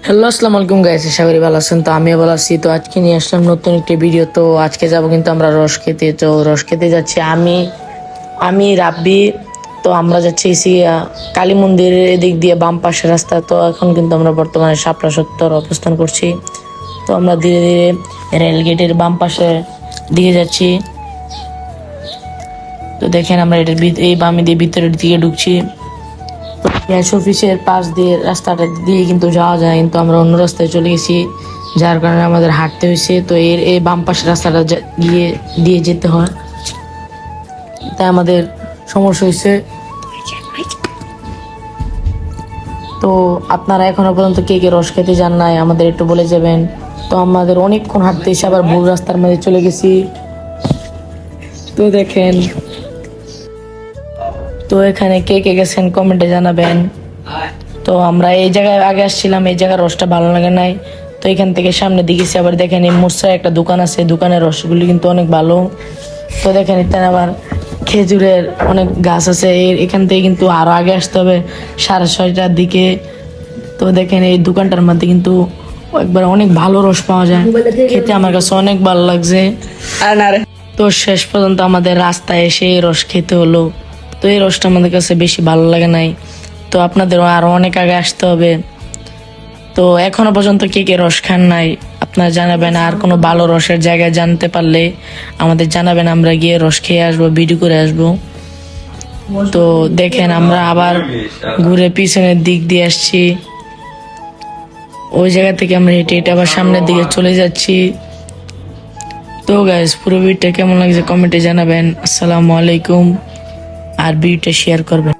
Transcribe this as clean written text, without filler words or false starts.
Hello, আসসালামু আলাইকুম guys, আশা করি ভালো আছেন। তো আমিও ভালো আছি। তো আজকে নিয়ে আসলাম নতুন একটি ভিডিও। তো আজকে যাব কিন্তু আমরা রস খেতে। তো রস খেতে যাচ্ছি আমি রাব্বি। তো আমরা যাচ্ছি কালী মন্দিরের এদিক দিয়ে বাম পাশের রাস্তা। তো এখন কিন্তু আমরা বর্তমানে শাপলা চত্বর অবস্থান করছি। তো আমরা ধীরে ধীরে রেল গেটের বাম পাশে দিকে যাচ্ছি। তো দেখেন আমরা এই বামে দিয়ে ভিতরের দিকে ঢুকছি। গ্যাস অফিসের পাশ দিয়ে রাস্তাটা দিয়ে কিন্তু যাওয়া যায়, কিন্তু আমরা অন্য রাস্তায় চলে গেছি, যার কারণে আমাদের হাঁটতে হয়েছে। তো এই বাম পাশের রাস্তাটা দিয়ে যেতে হয়, তাই আমাদের সমস্যা হয়েছে। তো আপনারা এখনো পর্যন্ত কে কে রস খেতে যান নাই আমাদের একটু বলে যাবেন। তো আমাদের অনেকক্ষণ হাঁটতে এসে আবার ভুল রাস্তার মধ্যে চলে গেছি। তো দেখেন, তো এখানে কে কে গেছেন কমেন্টে জানাবেন। তো আমরা এই জায়গায় আগে আসছিলাম, এই জায়গার রসটা ভালো লাগে নাই। তো এখান থেকে সামনে দিকেছি, আবার দেখেন এই মোরসায় একটা দোকান আছে, দোকানের রসগুলি কিন্তু অনেক ভালো। তো দেখেন এখানে আবার খেজুরের অনেক গাছ আছে। এখান থেকে কিন্তু আরো আগে আসতে হবে, 6:30টার দিকে। তো দেখেন এই দোকানটার মধ্যে কিন্তু একবার অনেক ভালো রস পাওয়া যায়, খেতে আমার কাছে অনেক ভালো লাগছে। তো শেষ পর্যন্ত আমাদের রাস্তায় এসে এই রস খেতে হলো। তো এই রসটা আমাদের কাছে বেশি ভালো লাগে নাই। তো আপনাদেরও আরো অনেক আগে আসতে হবে। তো এখনো পর্যন্ত কে কে রস খান নাই আপনারা জানাবেন। আর কোনো ভালো রসের জায়গায় জানতে পারলে আমাদের জানাবেন, আমরা গিয়ে রস খেয়ে আসবো, ভিডিও করে আসবো। তো দেখেন আমরা আবার ঘুরে পিছনের দিক দিয়ে আসছি, ওই জায়গা থেকে আমরা হেঁটে হেঁটে আবার সামনের দিকে চলে যাচ্ছি। তো গাইস, পুরো ভিডিওটা কেমন লাগছে কমেন্টে জানাবেন। আসসালামু আলাইকুম। আর ভিডিওটা শেয়ার করবেন।